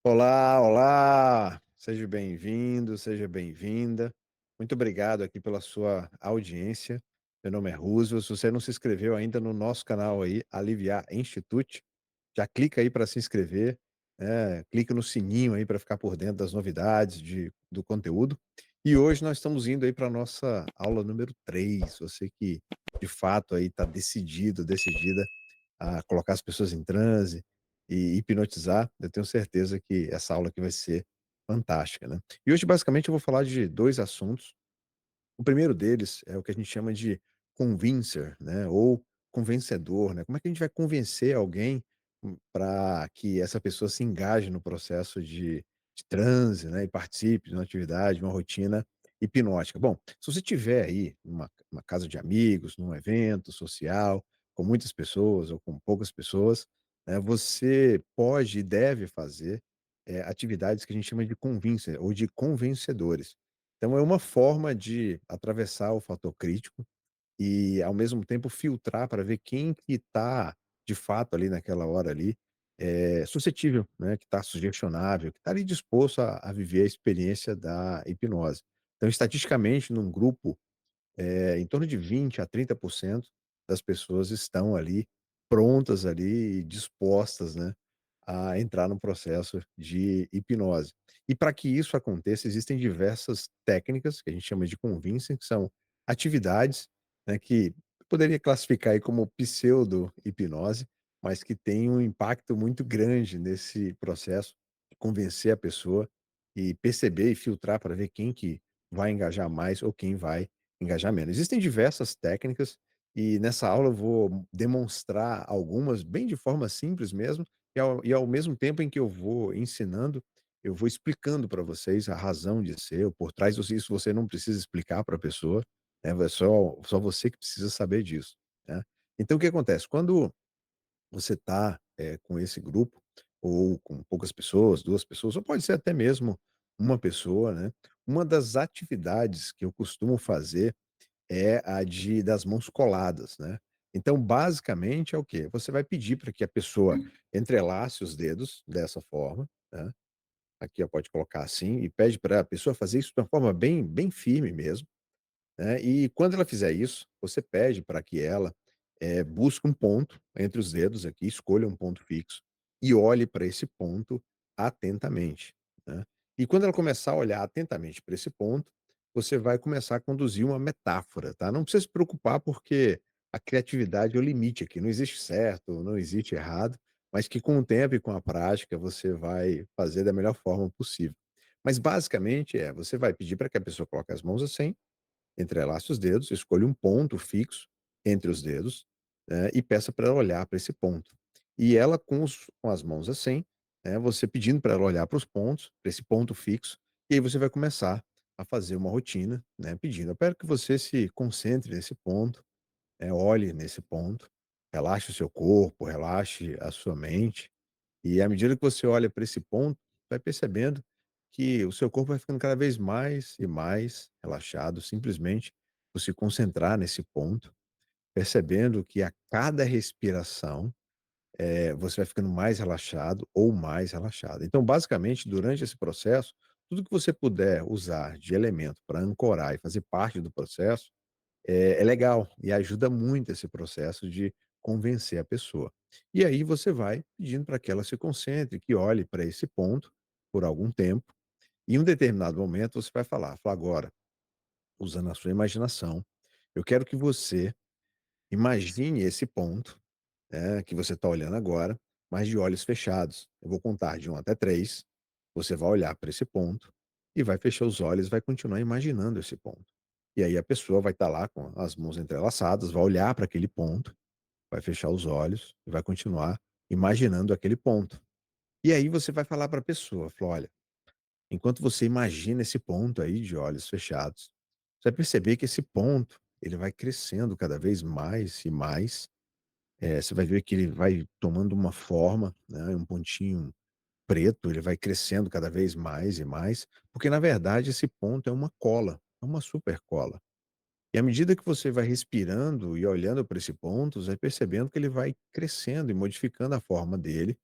Olá, olá! Seja bem-vindo, seja bem-vinda. Muito obrigado aqui pela sua audiência. Meu nome é Roosevelt. Se você não se inscreveu ainda no nosso canal aí, Aliviar Institute, já clica aí para se inscrever, clica no sininho aí para ficar por dentro das novidades do conteúdo. E hoje nós estamos indo aí para a nossa aula número 3. Você que de fato aí está decidida a colocar as pessoas em transe e hipnotizar, eu tenho certeza que essa aula aqui vai ser fantástica, né. E hoje, basicamente, eu vou falar de 2 assuntos. O primeiro deles é o que a gente chama de convincer, né, ou convencedor, né. Como é que a gente vai convencer alguém, para que essa pessoa se engaje no processo de transe, né, e participe de uma atividade, uma rotina hipnótica. Bom, se você tiver aí uma casa de amigos, num evento social, com muitas pessoas ou com poucas pessoas, né, você pode e deve fazer, atividades que a gente chama de convincer ou de convencedores. Então é uma forma de atravessar o fator crítico e, ao mesmo tempo, filtrar para ver quem que está, de fato, ali naquela hora ali, suscetível, né, que está sugestionável, que está ali disposto a viver a experiência da hipnose. Então, estatisticamente, num grupo, em torno de 20 a 30% das pessoas estão ali prontas ali e dispostas, né, a entrar no processo de hipnose. E para que isso aconteça, existem diversas técnicas que a gente chama de convincing, que são atividades, né, que eu poderia classificar aí como pseudo-hipnose, mas que tem um impacto muito grande nesse processo de convencer a pessoa e perceber e filtrar para ver quem que vai engajar mais ou quem vai engajar menos. Existem diversas técnicas e nessa aula eu vou demonstrar algumas bem de forma simples mesmo, e ao mesmo tempo em que eu vou ensinando, eu vou explicando para vocês a razão de ser, o por trás isso você não precisa explicar para a pessoa, né, é só você que precisa saber disso, né. Então o que acontece, quando você está, com esse grupo, ou com poucas pessoas, 2 pessoas, ou pode ser até mesmo uma pessoa, né, uma das atividades que eu costumo fazer é a das mãos coladas, né. Então, basicamente, é o quê? Você vai pedir para que a pessoa entrelace os dedos dessa forma, né, aqui, ó, pode colocar assim, e pede para a pessoa fazer isso de uma forma bem firme mesmo, né, e quando ela fizer isso, você pede para que ela, busque um ponto entre os dedos aqui, escolha um ponto fixo e olhe para esse ponto atentamente, né. E quando ela começar a olhar atentamente para esse ponto, você vai começar a conduzir uma metáfora, tá. Não precisa se preocupar, porque a criatividade é o limite aqui, não existe certo, não existe errado, mas que com o tempo e com a prática você vai fazer da melhor forma possível. Mas basicamente você vai pedir para que a pessoa coloque as mãos assim, entrelace os dedos, escolha um ponto fixo entre os dedos, e peça para ela olhar para esse ponto. E ela com as mãos assim, você pedindo para ela olhar para os pontos, para esse ponto fixo, e aí você vai começar a fazer uma rotina, né, pedindo: "Eu quero que você se concentre nesse ponto, olhe nesse ponto, relaxe o seu corpo, relaxe a sua mente". E à medida que você olha para esse ponto, vai percebendo que o seu corpo vai ficando cada vez mais e mais relaxado, simplesmente por se concentrar nesse ponto, percebendo que a cada respiração, você vai ficando mais relaxado ou mais relaxado. Então, basicamente, durante esse processo, tudo que você puder usar de elemento para ancorar e fazer parte do processo, é legal e ajuda muito esse processo de convencer a pessoa. E aí você vai pedindo para que ela se concentre, que olhe para esse ponto por algum tempo, e em um determinado momento você vai falar: "Agora, usando a sua imaginação, eu quero que você imagine esse ponto, que você está olhando agora, mas de olhos fechados. Eu vou contar de 1 até 3. Você vai olhar para esse ponto e vai fechar os olhos e vai continuar imaginando esse ponto. E aí a pessoa vai estar lá com as mãos entrelaçadas, vai olhar para aquele ponto, vai fechar os olhos e vai continuar imaginando aquele ponto. E aí você vai falar para a pessoa, falou: "Olha, enquanto você imagina esse ponto aí de olhos fechados, você vai perceber que esse ponto, ele vai crescendo cada vez mais e mais, você vai ver que ele vai tomando uma forma, né, um pontinho preto, ele vai crescendo cada vez mais e mais, porque na verdade esse ponto é uma cola, é uma super cola. E à medida que você vai respirando e olhando para esse ponto, você vai percebendo que ele vai crescendo e modificando a forma dele,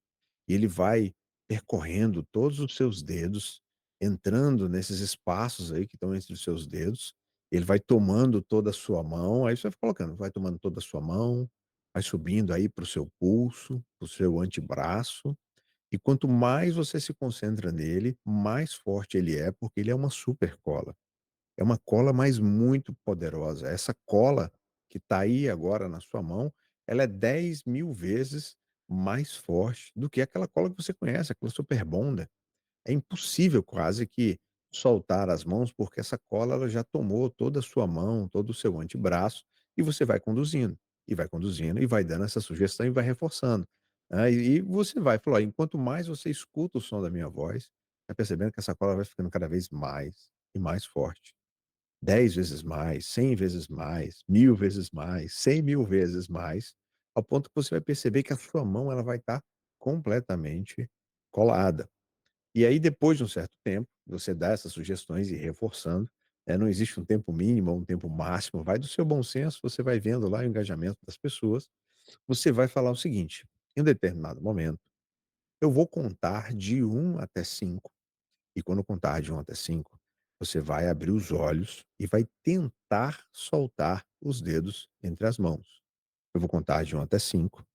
e ele vai percorrendo todos os seus dedos, entrando nesses espaços aí que estão entre os seus dedos, ele vai tomando toda a sua mão, aí você vai colocando, vai tomando toda a sua mão, vai subindo aí para o seu pulso, para o seu antebraço, e quanto mais você se concentra nele, mais forte ele é, porque ele é uma super cola. É uma cola, mas muito poderosa. Essa cola que está aí agora na sua mão, ela é 10.000 vezes mais forte do que aquela cola que você conhece, aquela Super Bonder. É impossível quase que soltar as mãos, porque essa cola ela já tomou toda a sua mão, todo o seu antebraço, e você vai conduzindo, e vai conduzindo, e vai dando essa sugestão e vai reforçando. E você vai falar, enquanto mais você escuta o som da minha voz, vai percebendo que essa cola vai ficando cada vez mais e mais forte. 10 vezes mais, 100 vezes mais, 1000 vezes mais, 100.000 vezes mais, ao ponto que você vai perceber que a sua mão ela vai estar completamente colada. E aí depois de um certo tempo, você dá essas sugestões e reforçando, não existe um tempo mínimo ou um tempo máximo, vai do seu bom senso, você vai vendo lá o engajamento das pessoas, você vai falar o seguinte: "Em um determinado momento, eu vou contar de 1 até 5 e quando eu contar de 1 até 5, você vai abrir os olhos e vai tentar soltar os dedos entre as mãos. Eu vou contar de 1 até 5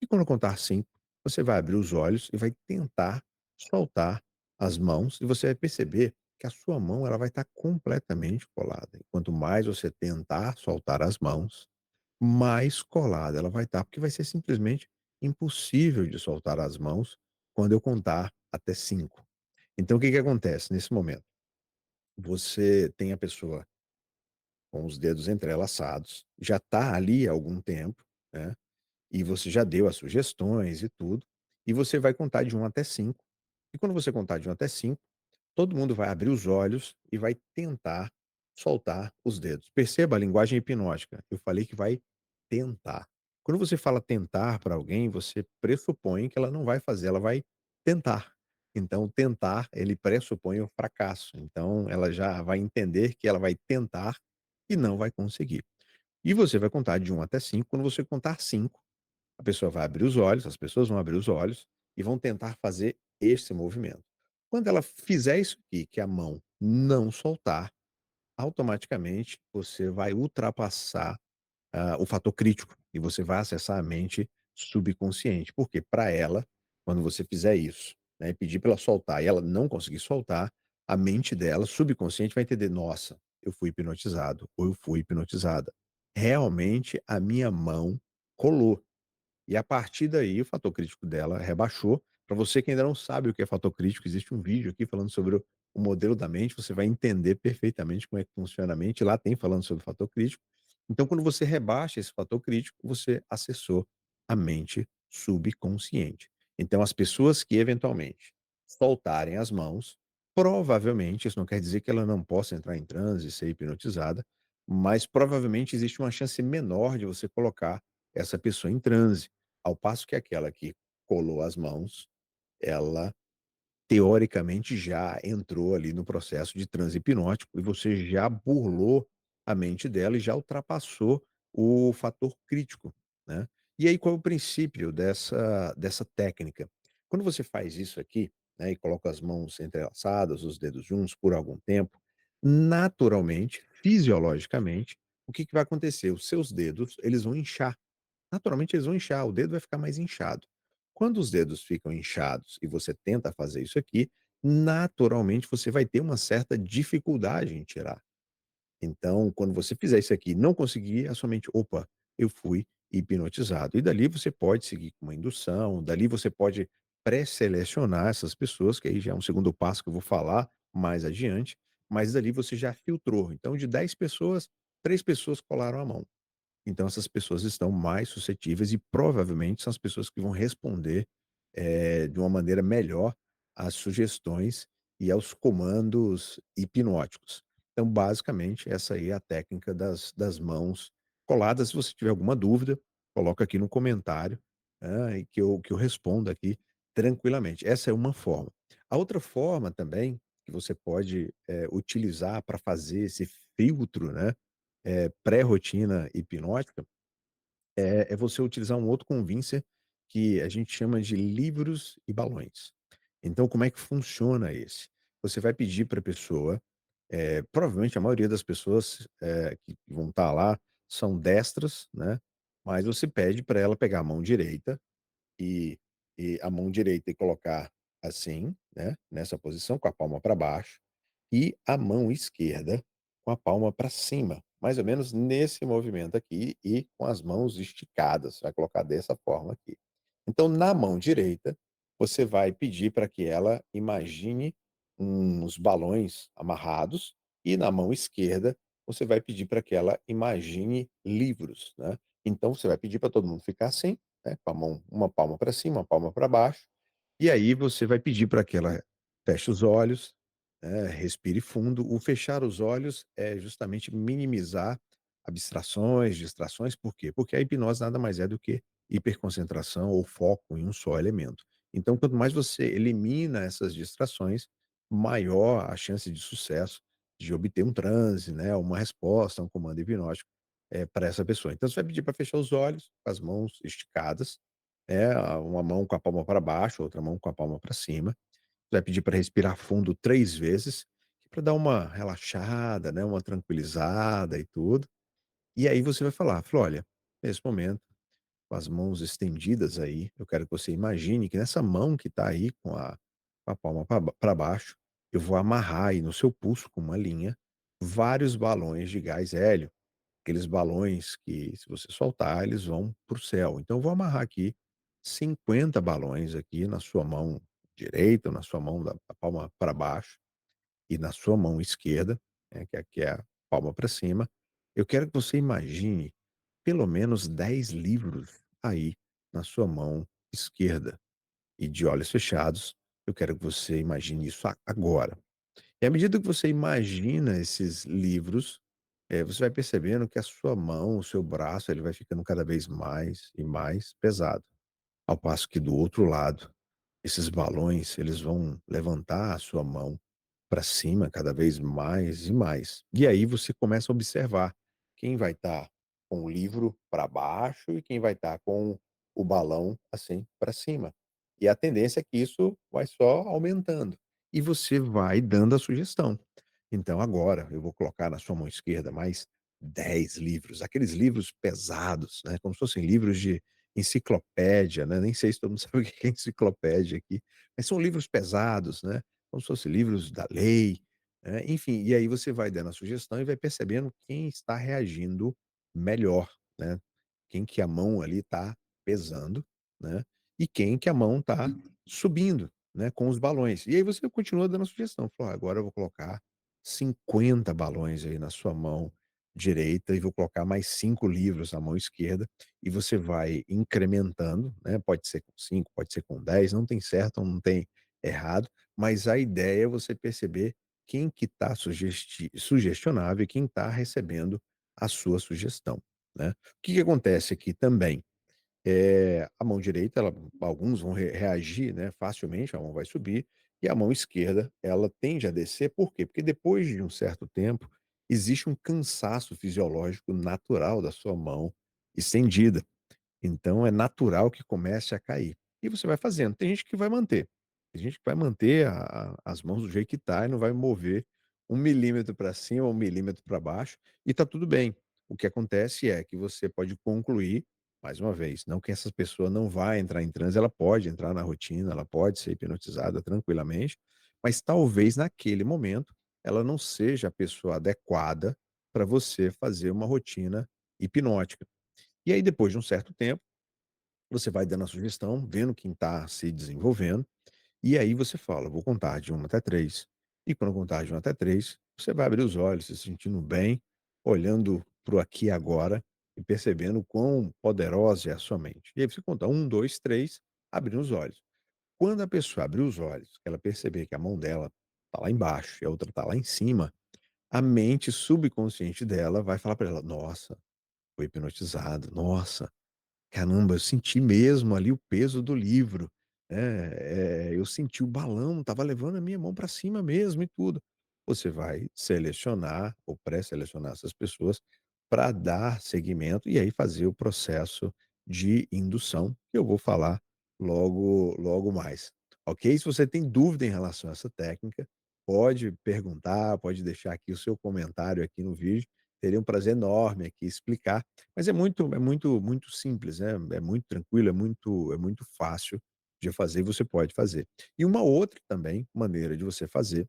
e quando eu contar 5, você vai abrir os olhos e vai tentar soltar as mãos, e você vai perceber que a sua mão ela vai estar completamente colada. E quanto mais você tentar soltar as mãos, mais colada ela vai estar, porque vai ser simplesmente impossível de soltar as mãos quando eu contar até 5. Então o que que acontece nesse momento? Você tem a pessoa com os dedos entrelaçados, já está ali há algum tempo, né, e você já deu as sugestões e tudo, e você vai contar de 1 até 5. E quando você contar de 1 até 5, todo mundo vai abrir os olhos e vai tentar soltar os dedos. Perceba a linguagem hipnótica, eu falei que vai tentar. Quando você fala tentar para alguém, você pressupõe que ela não vai fazer, ela vai tentar. Então tentar, ele pressupõe o fracasso, então ela já vai entender que ela vai tentar e não vai conseguir. E você vai contar de 1 até 5. Quando você contar 5, a pessoa vai abrir os olhos, as pessoas vão abrir os olhos e vão tentar fazer esse movimento. Quando ela fizer isso aqui, que a mão não soltar, automaticamente você vai ultrapassar, o fator crítico e você vai acessar a mente subconsciente. Porque para ela, quando você fizer isso, né, e pedir para ela soltar e ela não conseguir soltar, a mente dela, subconsciente, vai entender: "Nossa, eu fui hipnotizado ou eu fui hipnotizada. Realmente a minha mão colou". E a partir daí o fator crítico dela rebaixou. Para você que ainda não sabe o que é fator crítico, existe um vídeo aqui falando sobre o modelo da mente, você vai entender perfeitamente como é que funciona a mente, lá tem falando sobre o fator crítico. Então quando você rebaixa esse fator crítico, você acessou a mente subconsciente. Então as pessoas que eventualmente soltarem as mãos, provavelmente, isso não quer dizer que ela não possa entrar em transe e ser hipnotizada, mas provavelmente existe uma chance menor de você colocar essa pessoa em transe. Ao passo que aquela que colou as mãos, ela teoricamente já entrou ali no processo de transe hipnótico e você já burlou a mente dela e já ultrapassou o fator crítico, né. E aí qual é o princípio dessa técnica? Quando você faz isso aqui, né, e coloca as mãos entrelaçadas, os dedos juntos por algum tempo, naturalmente, fisiologicamente, o que que vai acontecer? Os seus dedos, eles vão inchar. Naturalmente eles vão inchar, o dedo vai ficar mais inchado. Quando os dedos ficam inchados e você tenta fazer isso aqui, naturalmente você vai ter uma certa dificuldade em tirar. Então, quando você fizer isso aqui e não conseguir, a sua mente: "Opa, eu fui hipnotizado". E dali você pode seguir com uma indução, dali você pode pré-selecionar essas pessoas, que aí já é um segundo passo que eu vou falar mais adiante, mas dali você já filtrou. Então de 10 pessoas, 3 pessoas colaram a mão. Então essas pessoas estão mais suscetíveis e provavelmente são as pessoas que vão responder, de uma maneira melhor às sugestões e aos comandos hipnóticos. Então basicamente essa aí é a técnica das mãos coladas. Se você tiver alguma dúvida, coloca aqui no comentário, e que eu respondo aqui tranquilamente. Essa é uma forma. A outra forma também que você pode, utilizar para fazer esse filtro, né, pré-rotina hipnótica, é você utilizar um outro convincer que a gente chama de livros e balões. Então como é que funciona esse? Você vai pedir para a pessoa, provavelmente a maioria das pessoas, que vão estar lá são destras, né, mas você pede para ela pegar a mão direita e a mão direita e colocar assim, né, nessa posição, com a palma para baixo, e a mão esquerda com a palma para cima, mais ou menos nesse movimento aqui e com as mãos esticadas, vai colocar dessa forma aqui. Então, na mão direita, você vai pedir para que ela imagine uns balões amarrados e na mão esquerda, você vai pedir para que ela imagine livros, né. Então você vai pedir para todo mundo ficar assim, né, com a mão uma palma para cima, uma palma para baixo, e aí você vai pedir para que ela feche os olhos, respire fundo. O fechar os olhos é justamente minimizar abstrações, distrações, por quê? Porque a hipnose nada mais é do que hiperconcentração ou foco em um só elemento. Então, quanto mais você elimina essas distrações, maior a chance de sucesso de obter um transe, né, uma resposta, um comando hipnótico, para essa pessoa. Então você vai pedir para fechar os olhos, com as mãos esticadas, uma mão com a palma para baixo, outra mão com a palma para cima. Você vai pedir para respirar fundo 3 vezes, para dar uma relaxada, né, uma tranquilizada e tudo. E aí você vai falar: "Olha, nesse momento, com as mãos estendidas aí, eu quero que você imagine que nessa mão que está aí com a palma para baixo, eu vou amarrar aí no seu pulso com uma linha, vários balões de gás hélio, aqueles balões que se você soltar eles vão para o céu. Então eu vou amarrar aqui 50 balões aqui na sua mão direita, na sua mão da palma para baixo e na sua mão esquerda, né, que aqui é a palma para cima. Eu quero que você imagine pelo menos 10 livros aí na sua mão esquerda e de olhos fechados, eu quero que você imagine isso agora. E à medida que você imagina esses livros, você vai percebendo que a sua mão, o seu braço, ele vai ficando cada vez mais e mais pesado. Ao passo que do outro lado, esses balões, eles vão levantar a sua mão para cima cada vez mais e mais. E aí você começa a observar quem vai estar com o livro para baixo e quem vai estar com o balão assim para cima. E a tendência é que isso vai só aumentando. E você vai dando a sugestão. Então agora eu vou colocar na sua mão esquerda mais 10 livros, aqueles livros pesados, né, como se fossem livros de enciclopédia, né, nem sei se todo mundo sabe o que é enciclopédia aqui, mas são livros pesados, né, como se fossem livros da lei, enfim, e aí você vai dando a sugestão e vai percebendo quem está reagindo melhor, né, quem que a mão ali está pesando, né, e quem que a mão está subindo, né, com os balões. E aí você continua dando a sugestão, falou: "Ó, agora eu vou colocar 50 balões aí na sua mão direita e vou colocar mais 5 livros na mão esquerda", e você vai incrementando, né, pode ser com 5, pode ser com 10, não tem certo, não tem errado, mas a ideia é você perceber quem que está sugestionável e quem está recebendo a sua sugestão, né. O que que acontece aqui também, a mão direita ela alguns vão reagir, né, facilmente, a mão vai subir, e a mão esquerda ela tende a descer, por quê? Porque depois de um certo tempo, existe um cansaço fisiológico natural da sua mão estendida. Então é natural que comece a cair. E você vai fazendo. Tem gente que vai manter. Tem gente que vai manter as mãos do jeito que tá e não vai mover 1 milímetro para cima ou 1 milímetro para baixo, e tá tudo bem. O que acontece é que você pode concluir, mais uma vez, não que essa pessoa não vai entrar em transe, ela pode entrar na rotina, ela pode ser hipnotizada tranquilamente, mas talvez naquele momento ela não seja a pessoa adequada para você fazer uma rotina hipnótica. E aí depois de um certo tempo você vai dando a sugestão, vendo quem está se desenvolvendo, e aí você fala: "Vou contar de 1 até 3". E quando eu contar de 1 até 3, você vai abrir os olhos, se sentindo bem, olhando para o aqui e agora e percebendo quão poderosa é a sua mente. E aí você conta 1, 2, 3, abrindo os olhos. Quando a pessoa abrir os olhos, que ela perceber que a mão dela está lá embaixo e a outra está lá em cima, a mente subconsciente dela vai falar para ela: "Nossa, foi hipnotizado. Nossa, caramba, eu senti mesmo ali o peso do livro, né, eu senti o balão, estava levando a minha mão para cima mesmo e tudo". Você vai selecionar ou pré-selecionar essas pessoas para dar seguimento e aí fazer o processo de indução, que eu vou falar logo mais. ok? Se você tem dúvida em relação a essa técnica, pode perguntar, pode deixar aqui o seu comentário aqui no vídeo, teria um prazer enorme aqui explicar, mas muito simples, né, é muito tranquilo, é muito fácil de fazer e você pode fazer. E uma outra também maneira de você fazer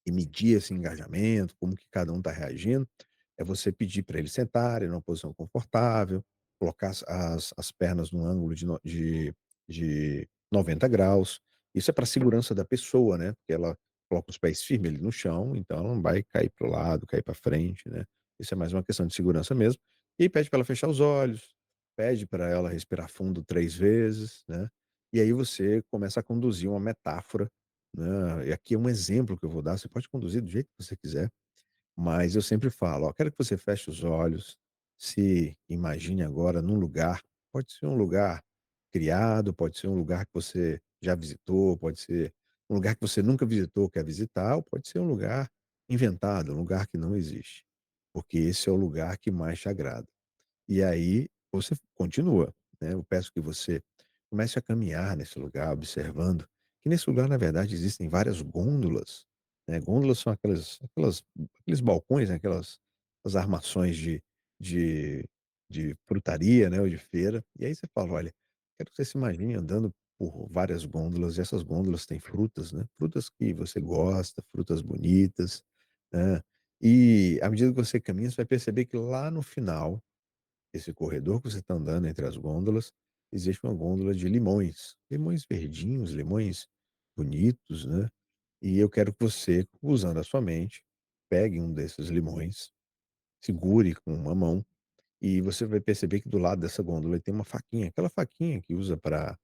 e medir esse engajamento, como que cada um está reagindo, é você pedir para eles sentarem numa posição confortável, colocar as pernas num ângulo de 90 graus. Isso é para a segurança da pessoa, né, porque ela coloca os pés firmes ali no chão, então ela não vai cair para o lado, cair para frente, né. Isso é mais uma questão de segurança mesmo. E aí pede para ela fechar os olhos, pede para ela respirar fundo 3 vezes, né, e aí você começa a conduzir uma metáfora, né, e aqui é um exemplo que eu vou dar, você pode conduzir do jeito que você quiser, mas eu sempre falo: "Ó, quero que você feche os olhos, se imagine agora num lugar, pode ser um lugar criado, pode ser um lugar que você já visitou, pode ser um lugar que você nunca visitou, quer visitar, ou pode ser um lugar inventado, um lugar que não existe, porque esse é o lugar que mais te agrada". E aí você continua, né, eu peço que você comece a caminhar nesse lugar, observando que nesse lugar, na verdade, existem várias gôndolas, né, gôndolas são aqueles balcões, né, aquelas armações de de frutaria, né, ou de feira, e aí você fala: "Olha, quero que você se imagine andando por várias gôndolas, e essas gôndolas têm frutas, né, frutas que você gosta, frutas bonitas", né, e à medida que você caminha, você vai perceber que lá no final esse corredor que você está andando entre as gôndolas, existe uma gôndola de limões, limões verdinhos, limões bonitos, né. E eu quero que você, usando a sua mente, pegue um desses limões, segure com uma mão, e você vai perceber que do lado dessa gôndola tem uma faquinha, aquela faquinha que usa para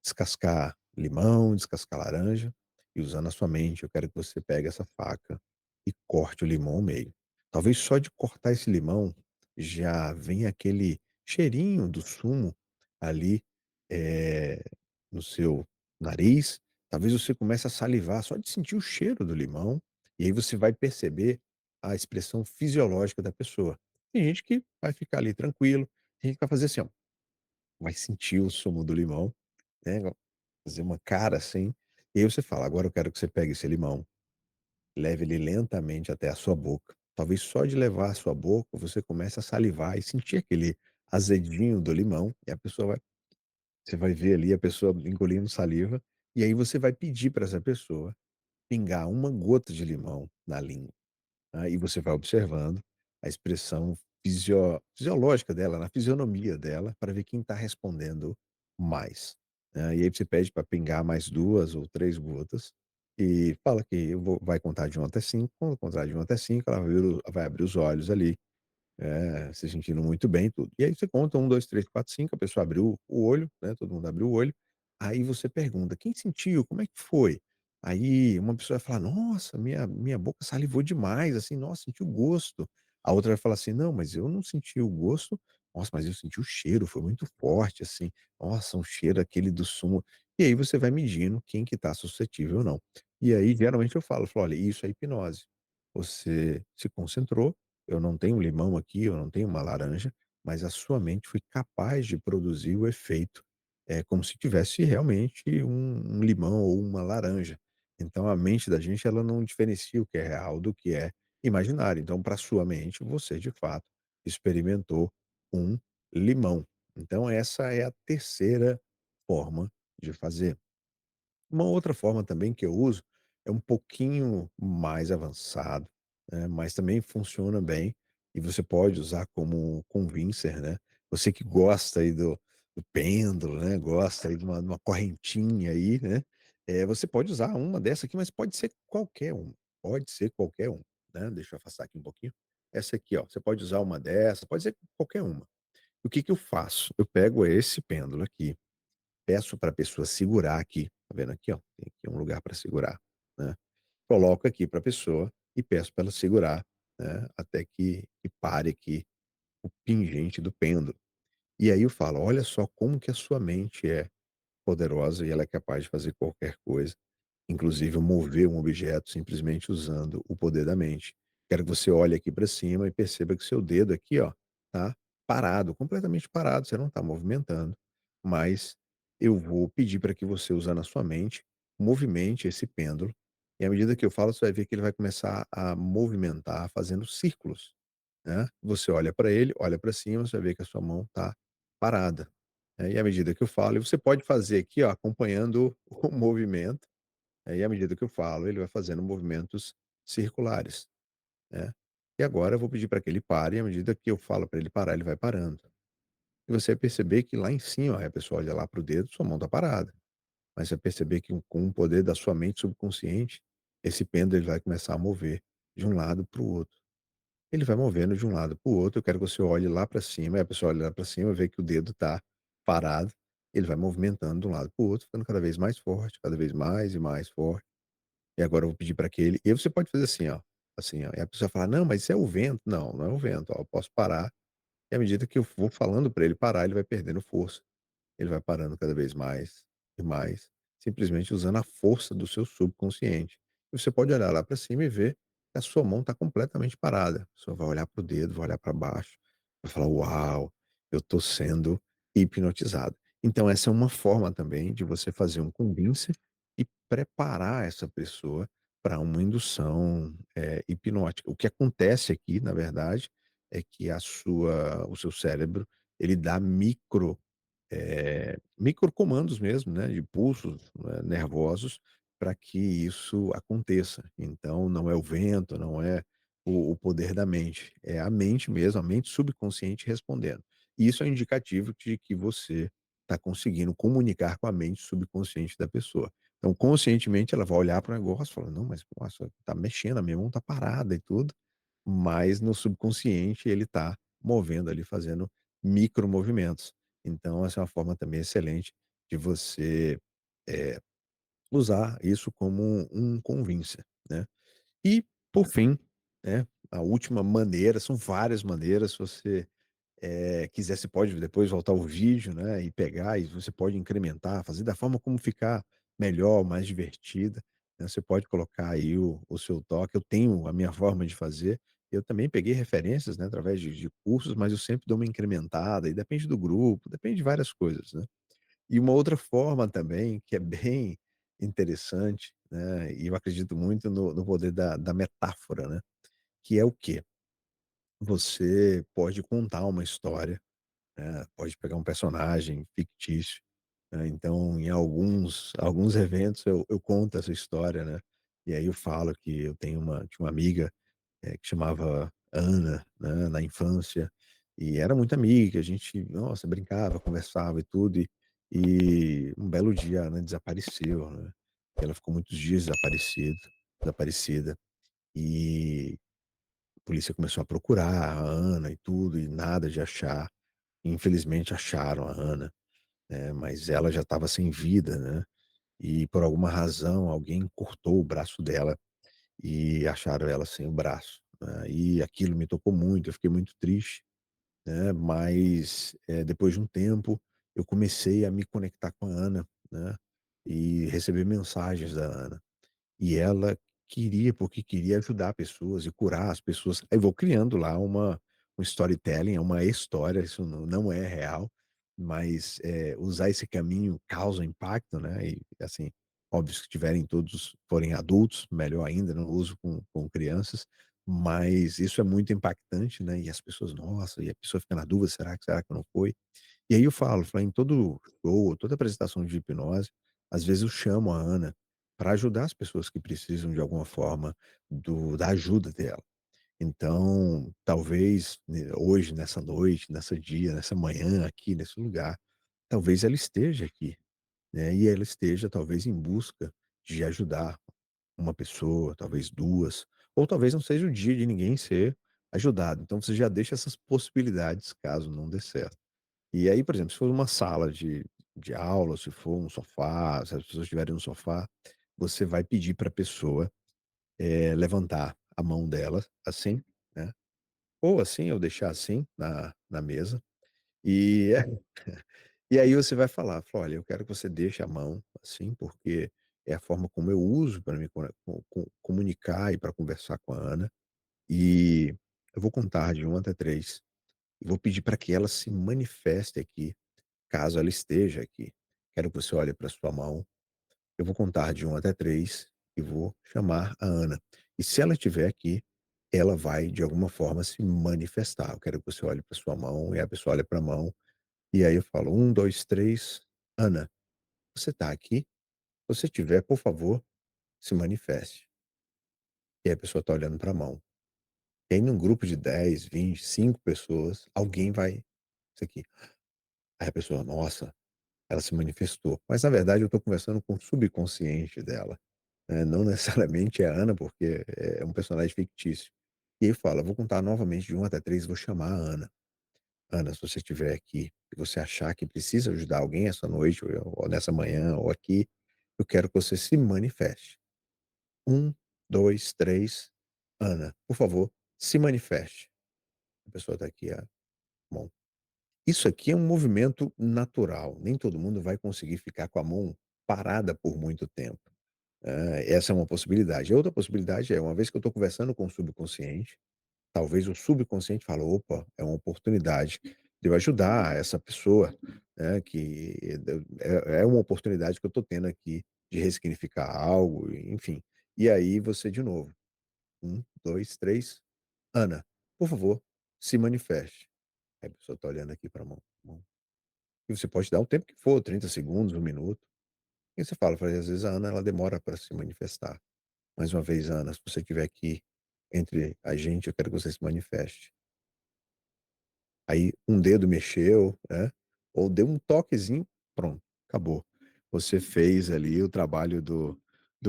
descascar limão, descascar laranja, e usando a sua mente, eu quero que você pegue essa faca e corte o limão ao meio. Talvez só de cortar esse limão já venha aquele cheirinho do sumo ali, eh, no seu nariz. Talvez você comece a salivar só de sentir o cheiro do limão, e aí você vai perceber a expressão fisiológica da pessoa. Tem gente que vai ficar ali tranquilo, tem gente que vai fazer assim, ó, vai sentir o sumo do limão, né, fazer uma cara assim, e aí você fala: "Agora eu quero que você pegue esse limão, leve ele lentamente até a sua boca". Talvez só de levar à sua boca você comece a salivar e sentir aquele azedinho do limão, e a pessoa vai você vai ver ali a pessoa engolindo saliva, e aí você vai pedir para essa pessoa pingar uma gota de limão na língua. Aí você vai observando a expressão fisiológica dela, na fisionomia dela, para ver quem está respondendo mais, né. E aí você pede para pingar mais 2 ou 3 gotas e fala que eu vou vai contar de 1 até 5, quando contar de 1 até 5, ela vai abrir os olhos ali, se sentindo muito bem tudo. E aí você conta 1, 2, 3, 4, 5, a pessoa abriu o olho, né, todo mundo abriu o olho, aí você pergunta: "Quem sentiu? Como é que foi?". Aí uma pessoa vai falar: "Nossa, minha boca salivou demais, assim, nossa, senti o gosto". A outra vai falar assim: "Não, mas eu não senti o gosto, nossa, mas eu senti o cheiro, foi muito forte, assim, nossa, um cheiro aquele do sumo". E aí você vai medindo quem que tá suscetível ou não. E aí geralmente eu falo: "Olha, isso é hipnose. Você se concentrou, eu não tenho um limão aqui, eu não tenho uma laranja, mas a sua mente foi capaz de produzir o efeito, é como se tivesse realmente um limão ou uma laranja. Então a mente da gente ela não diferencia o que é real do que é imaginário. Então para sua mente, você de fato experimentou um limão. Então essa é a terceira forma de fazer. Uma outra forma também que eu uso é um pouquinho mais avançado, né, mas também funciona bem e você pode usar como convincer, né. Você que gosta aí do pêndulo, né, gosta aí de uma correntinha aí, né, você pode usar uma dessa aqui, mas pode ser qualquer uma, pode ser qualquer um, né. Deixa eu afastar aqui um pouquinho. Essa aqui, ó, você pode usar uma dessa, pode ser qualquer uma. O que que eu faço? Eu pego esse pêndulo aqui, peço para a pessoa segurar aqui, tá vendo aqui, ó, tem aqui um lugar para segurar, né. Coloco aqui para a pessoa e peço para ela segurar, né, até que pare aqui o pingente do pêndulo. E aí eu falo: "Olha só como que a sua mente é poderosa e ela é capaz de fazer qualquer coisa, inclusive mover um objeto simplesmente usando o poder da mente. Quero que você olhe aqui para cima e perceba que seu dedo aqui, ó, tá parado, completamente parado, você não está movimentando, mas eu vou pedir para que você, usando a sua mente, movimente esse pêndulo, e à medida que eu falo, você vai ver que ele vai começar a movimentar fazendo círculos, né. Você olha para cima, você vai ver que a sua mão está parada, né, e à medida que eu falo e você pode fazer aqui, ó, acompanhando o movimento, e à medida que eu falo, ele vai fazendo movimentos circulares, né. E agora eu vou pedir para que ele pare, e à medida que eu falo para ele parar, ele vai parando. E você vai perceber que lá em cima, aí a pessoa olha lá para o dedo, sua mão está parada. Mas você vai perceber que com o poder da sua mente subconsciente, esse pêndulo ele vai começar a mover de um lado para o outro. Ele vai movendo de um lado para o outro, eu quero que você olhe lá para cima, e a pessoa olha lá para cima, vê que o dedo está parado, ele vai movimentando de um lado para o outro, ficando cada vez mais forte, cada vez mais e mais forte. E agora eu vou pedir para que ele e você pode fazer assim, ó, e a pessoa fala: "Não, mas isso é o vento". Não, não é o vento, ó, eu posso parar, e à medida que eu vou falando para ele parar, ele vai perdendo força. Ele vai parando cada vez mais e mais, simplesmente usando a força do seu subconsciente. E você pode olhar lá para cima e ver que a sua mão está completamente parada. A pessoa vai olhar para o dedo, vai olhar para baixo, vai falar: "Uau, eu estou sendo hipnotizado". Então essa é uma forma também de você fazer um convince e preparar essa pessoa para uma indução, hipnótica. O que acontece aqui, na verdade, é que o seu cérebro, ele dá microcomandos mesmo, né, de pulsos, nervosos, para que isso aconteça. Então não é o vento, não é o poder da mente, é a mente mesmo, a mente subconsciente respondendo. E isso é um indicativo de que você está conseguindo comunicar com a mente subconsciente da pessoa. Então, conscientemente, ela vai olhar para o negócio e falar: "Não, mas nossa, tá mexendo, a minha mão tá parada e tudo", mas no subconsciente ele está movendo ali, fazendo micromovimentos. Então essa é uma forma também excelente de você, eh, usar isso como um convincer, né. E, por fim, né, a última maneira, são várias maneiras, se você quiser, você pode depois voltar o vídeo, né, e pegar e você pode incrementar, fazer da forma como ficar melhor, mais divertida, né, você pode colocar aí o seu toque. Eu tenho a minha forma de fazer, eu também peguei referências, né, através de cursos, mas eu sempre dou uma incrementada e depende do grupo, depende de várias coisas, né. E uma outra forma também, que é bem interessante, né, e eu acredito muito no poder da metáfora, né, que é o quê? Você pode contar uma história, pode pegar um personagem fictício, né, então em alguns eventos eu conto essa história, né, e aí eu falo que eu tinha uma amiga, que chamava Ana, né, na infância, e era muito amiga, a gente, nossa, brincava, conversava e tudo, e um belo dia a Ana desapareceu, né, ela ficou muitos dias desaparecida, e a polícia começou a procurar a Ana e tudo, e nada de achar. Infelizmente acharam a Ana, mas ela já estava sem vida, né, e por alguma razão alguém cortou o braço dela e acharam ela sem o braço, né, e aquilo me tocou muito, eu fiquei muito triste, né, mas, depois de um tempo eu comecei a me conectar com a Ana, né, e receber mensagens da Ana. E ela queria, porque queria ajudar pessoas e curar as pessoas. Aí vou criando lá um storytelling, é uma história, isso não é real, mas, usar esse caminho causa impacto, né, e assim, óbvio, se tiverem todos forem adultos, melhor ainda, não uso com crianças, mas isso é muito impactante, né, e as pessoas: "Nossa", e a pessoa fica na dúvida: será que não foi?". E aí eu falo em todo show, toda apresentação de hipnose, às vezes eu chamo a Ana para ajudar as pessoas que precisam de alguma forma da ajuda dela. Então, talvez, hoje, nessa noite, nessa dia, nessa manhã aqui, nesse lugar, talvez ela esteja aqui, né, e ela esteja talvez em busca de ajudar uma pessoa, talvez 2, ou talvez não seja o dia de ninguém ser ajudado. Então você já deixa essas possibilidades caso não dê certo. E aí, por exemplo, se for uma sala de aula, se for um sofá, se as pessoas estiverem no sofá, você vai pedir para a pessoa, levantar a mão dela, assim, né, ou assim, ou deixar assim na mesa, e e aí você vai falar: "Olha, eu quero que você deixe a mão assim, porque é a forma como eu uso para me comunicar e para conversar com a Ana, e eu vou contar de 1 até 3 e vou pedir para que ela se manifeste aqui, caso ela esteja aqui. Quero que você olhe para sua mão Eu vou contar de 1 até 3 e vou chamar a Ana. E se ela estiver aqui, ela vai de alguma forma se manifestar. Eu quero que você olhe para sua mão e a pessoa olha para a mão. E aí eu falo: 1, 2, 3, Ana, você está aqui? Se você estiver, por favor, se manifeste. E aí a pessoa está olhando para a mão. E aí num grupo de 10, 20, 5 pessoas, alguém vai isso aqui. Aí a pessoa: "Nossa, ela se manifestou". Mas na verdade eu estou conversando com o subconsciente dela, né, não necessariamente é a Ana, porque é um personagem fictício. E aí fala: "Vou contar novamente de 1 até 3 e vou chamar a Ana. Ana, se você estiver aqui e você achar que precisa ajudar alguém essa noite ou nessa manhã ou aqui, eu quero que você se manifeste. 1, 2, 3, Ana, por favor, se manifeste". A pessoa está aqui, bom. Isso aqui é um movimento natural, nem todo mundo vai conseguir ficar com a mão parada por muito tempo. Essa é uma possibilidade. A outra possibilidade é, uma vez que eu estou conversando com o subconsciente, talvez o subconsciente fala: "Opa, é uma oportunidade de eu ajudar essa pessoa, né, que é uma oportunidade que eu estou tendo aqui de ressignificar algo", enfim. E aí você de novo, 1, 2, 3, Ana, por favor, se manifeste. Aí a pessoa está olhando aqui para a mão. E você pode dar o tempo que for, 30 segundos, 1 minuto. E você fala, às vezes a Ana ela demora para se manifestar. Mais uma vez, Ana, se você estiver aqui entre a gente, eu quero que você se manifeste. Aí um dedo mexeu, né, ou deu um toquezinho, pronto, acabou. Você fez ali o trabalho do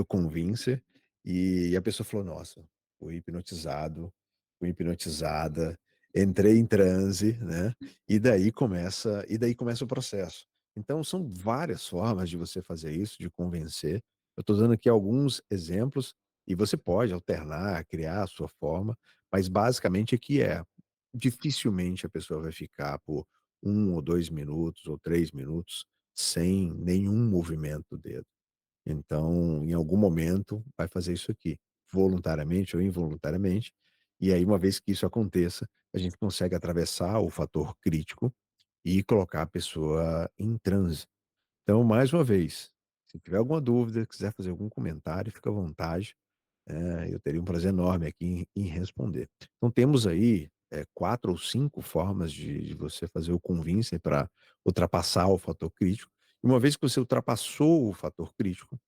convincer, e a pessoa falou: "Nossa, fui hipnotizado, fui hipnotizada, entrei em transe", né, e daí começa o processo. Então são várias formas de você fazer isso, de convencer. Eu estou dando aqui alguns exemplos, e você pode alternar, criar a sua forma, mas basicamente aqui dificilmente a pessoa vai ficar por 1 ou 2 minutos ou 3 minutos sem nenhum movimento do dedo. Então, em algum momento, vai fazer isso aqui, voluntariamente ou involuntariamente, e aí uma vez que isso aconteça, a gente consegue atravessar o fator crítico e colocar a pessoa em transe. Então, mais uma vez, se tiver alguma dúvida, quiser fazer algum comentário, fica à vontade. Eu teria um prazer enorme aqui em responder. Então temos aí, 4 ou 5 formas de você fazer o convincing para ultrapassar o fator crítico. E uma vez que você ultrapassou o fator crítico,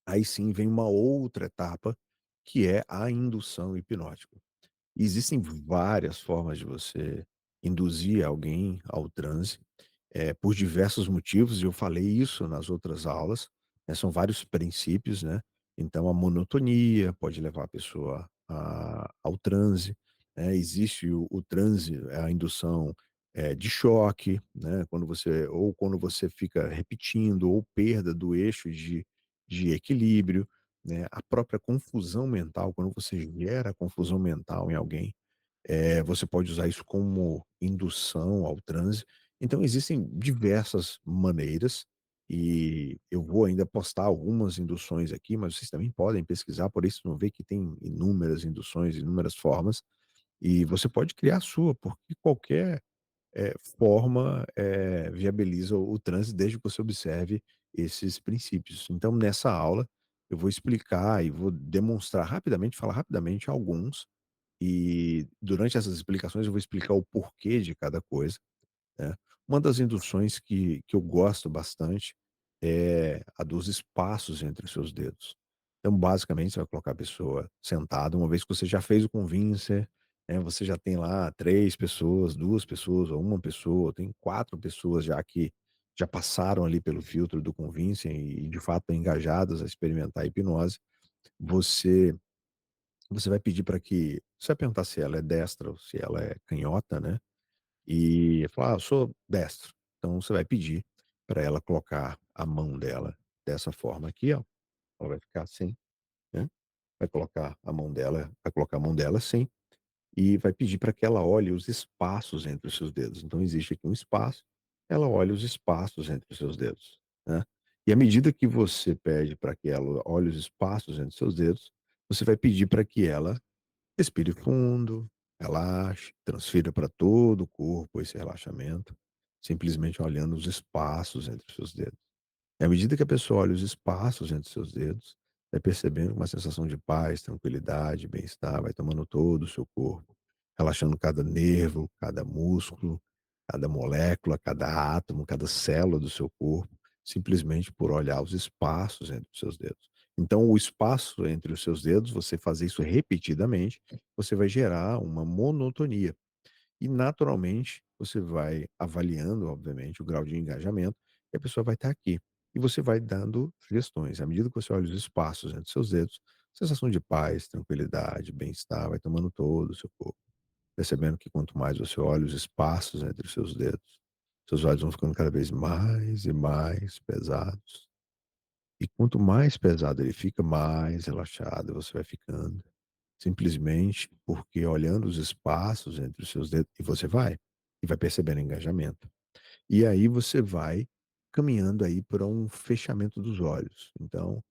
aí sim vem uma outra etapa, que é a indução hipnótica. Existem várias formas de você induzir alguém ao transe, por diversos motivos, e eu falei isso nas outras aulas, né, são vários princípios, né. Então a monotonia pode levar a pessoa ao transe, né, existe o transe, a indução, de choque, né, quando você fica repetindo, ou perda do eixo de equilíbrio, né, a própria confusão mental, quando você gera confusão mental em alguém, você pode usar isso como indução ao transe. Então existem diversas maneiras, e eu vou ainda postar algumas induções aqui, mas vocês também podem pesquisar, por isso não vê que tem inúmeras induções, inúmeras formas, e você pode criar a sua, porque qualquer, forma, viabiliza o transe desde que você observe esses princípios. Então nessa aula, eu vou explicar e vou demonstrar rapidamente, falar rapidamente alguns, e durante essas explicações eu vou explicar o porquê de cada coisa, né. Uma das induções que eu gosto bastante é a dos espaços entre os seus dedos. Então, basicamente, você vai colocar a pessoa sentada, uma vez que você já fez o convincer, né, você já tem lá 3 pessoas, 2 pessoas ou 1 pessoa, tem 4 pessoas já que já passaram ali pelo filtro do convincing e de fato engajadas a experimentar a hipnose. Você você vai pedir para que você vai perguntar se ela é destra ou se ela é canhota, né, e falar: "Ah, eu sou destro". Então você vai pedir para ela colocar a mão dela dessa forma aqui, ó, ela vai ficar assim, né, vai colocar a mão dela assim, e vai pedir para que ela olhe os espaços entre os seus dedos. Então existe aqui um espaço, ela olha os espaços entre os seus dedos, né. E à medida que você pede para que ela olhe os espaços entre os seus dedos, você vai pedir para que ela respire fundo, relaxe, transfira para todo o corpo esse relaxamento, simplesmente olhando os espaços entre os seus dedos. E à medida que a pessoa olha os espaços entre seus dedos, vai percebendo uma sensação de paz, tranquilidade, bem-estar, vai tomando todo o seu corpo, relaxando cada nervo, cada músculo, cada molécula, cada átomo, cada célula do seu corpo, simplesmente por olhar os espaços entre os seus dedos. Então, o espaço entre os seus dedos, você fazer isso repetidamente, você vai gerar uma monotonia. E naturalmente, você vai avaliando, obviamente, o grau de engajamento, e a pessoa vai estar aqui. E você vai dando sugestões. À medida que você olha os espaços entre seus dedos, sensação de paz, tranquilidade, bem-estar, vai tomando todo o seu corpo. Percebendo que quanto mais você olha os espaços entre os seus dedos, seus olhos vão ficando cada vez mais e mais pesados. E quanto mais pesado ele fica, mais relaxado você vai ficando. Simplesmente porque olhando os espaços entre os seus dedos e vai percebendo engajamento. E aí você vai caminhando aí para um fechamento dos olhos. Então,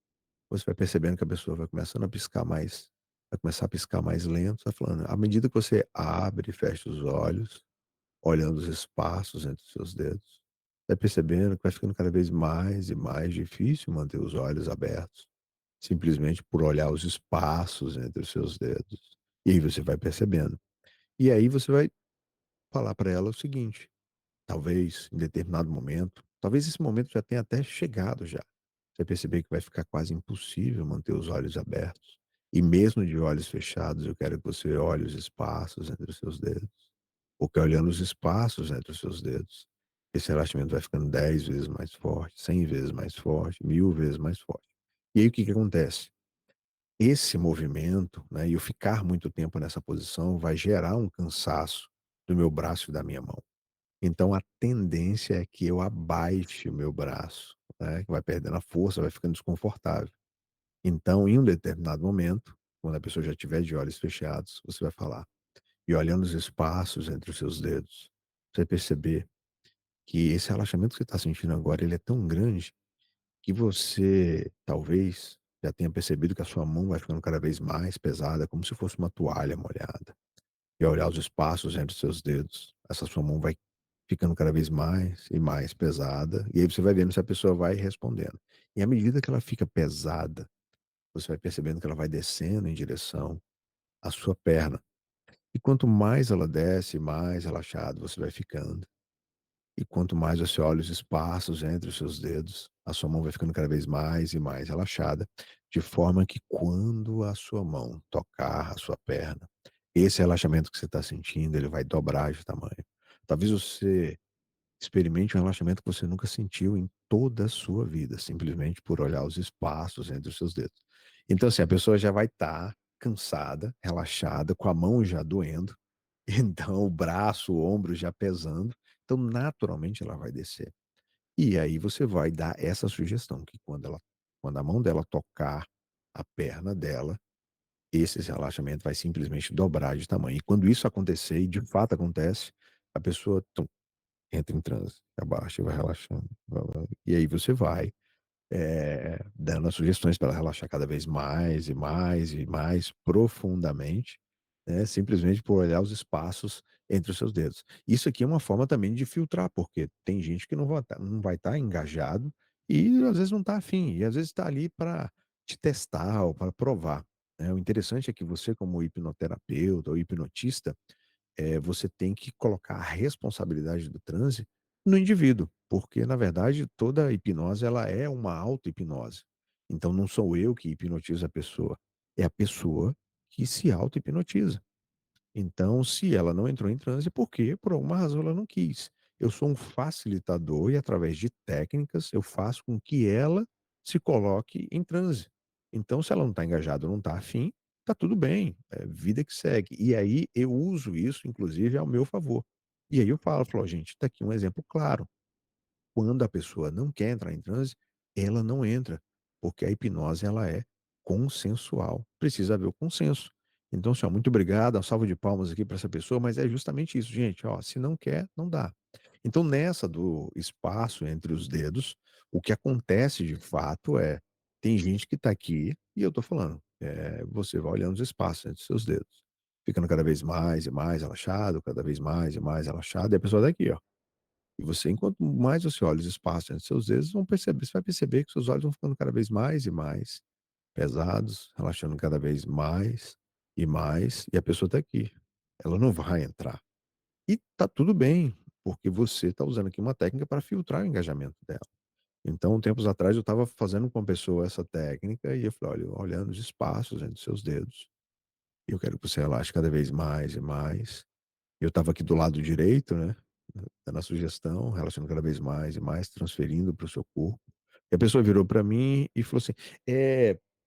você vai percebendo que a pessoa vai começando a piscar mais, vai começar a piscar mais lento, vai falando, à medida que você abre e fecha os olhos, olhando os espaços entre os seus dedos, vai percebendo que vai ficando cada vez mais e mais difícil manter os olhos abertos. Simplesmente por olhar os espaços entre os seus dedos. E aí você vai percebendo. E aí você vai falar para ela o seguinte: talvez em determinado momento, talvez esse momento já tenha até chegado já. Você vai perceber que vai ficar quase impossível manter os olhos abertos. E mesmo de olhos fechados, eu quero que você olhe os espaços entre os seus dedos. Porque olhando os espaços entre os seus dedos, esse relaxamento vai ficando 10 vezes mais forte, 100 vezes mais forte, 1000 vezes mais forte. E aí o que que acontece? Esse movimento, né, e eu ficar muito tempo nessa posição vai gerar um cansaço do meu braço e da minha mão. Então a tendência é que eu abaixe o meu braço, né, que vai perdendo a força, vai ficando desconfortável. Então, em um determinado momento, quando a pessoa já estiver de olhos fechados, você vai falar, e olhando os espaços entre os seus dedos, você vai perceber que esse relaxamento que você está sentindo agora, ele é tão grande que você, talvez, já tenha percebido que a sua mão vai ficando cada vez mais pesada, como se fosse uma toalha molhada. E ao olhar os espaços entre os seus dedos, essa sua mão vai ficando cada vez mais e mais pesada, e aí você vai vendo se a pessoa vai respondendo. E à medida que ela fica pesada, você vai percebendo que ela vai descendo em direção à sua perna. E quanto mais ela desce, mais relaxado você vai ficando. E quanto mais você olha os espaços entre os seus dedos, a sua mão vai ficando cada vez mais e mais relaxada, de forma que quando a sua mão tocar a sua perna, esse relaxamento que você está sentindo, ele vai dobrar de tamanho. Talvez você experimente um relaxamento que você nunca sentiu em toda a sua vida, simplesmente por olhar os espaços entre os seus dedos. Então, assim, a pessoa já vai estar cansada, relaxada, com a mão já doendo, então o braço, o ombro já pesando, então naturalmente ela vai descer. E aí você vai dar essa sugestão que quando a mão dela tocar a perna dela, esse relaxamento vai simplesmente dobrar de tamanho. E quando isso acontecer, e de fato acontece, a pessoa entra em transe, abaixa e vai relaxando. E aí você vai dando as sugestões para ela relaxar cada vez mais e mais e mais profundamente, né, simplesmente por olhar os espaços entre os seus dedos. Isso aqui é uma forma também de filtrar, porque tem gente que não vai estar engajado e às vezes não está afim, e às vezes está ali para te testar ou para provar, né. O interessante é que você como hipnoterapeuta ou hipnotista, você tem que colocar a responsabilidade do transe no indivíduo, porque na verdade toda hipnose ela é uma auto-hipnose. Então não sou eu que hipnotizo a pessoa, é a pessoa que se auto-hipnotiza. Então, se ela não entrou em transe, é porque por alguma razão ela não quis. Eu sou um facilitador e através de técnicas eu faço com que ela se coloque em transe. Então, se ela não está engajada ou não está afim, tá tudo bem, é vida que segue. E aí eu uso isso, inclusive, ao meu favor. E aí eu falo: "Ó, gente, tá aqui um exemplo claro. Quando a pessoa não quer entrar em transe, ela não entra, porque a hipnose ela é consensual, precisa haver o consenso. Então, assim, ó, muito obrigado, uma salva de palmas aqui para essa pessoa, mas é justamente isso, gente, ó, se não quer, não dá. Então, nessa do espaço entre os dedos, o que acontece de fato é, tem gente que está aqui e eu estou falando, você vai olhando os espaços entre os seus dedos, ficando cada vez mais e mais relaxado, cada vez mais e mais relaxado, e a pessoa está aqui, ó. E você, enquanto mais você olha os espaços entre seus dedos, você vai perceber que seus olhos vão ficando cada vez mais e mais pesados, relaxando cada vez mais e mais, e a pessoa está aqui. Ela não vai entrar. E tá tudo bem, porque você está usando aqui uma técnica para filtrar o engajamento dela. Então, tempos atrás, eu estava fazendo com uma pessoa essa técnica e eu falei: "Olha, olhando os espaços entre os seus dedos, eu quero que você relaxe cada vez mais e mais". Eu estava aqui do lado direito, né, dando a sugestão, relaxando cada vez mais e mais, transferindo para o seu corpo. E a pessoa virou para mim e falou assim: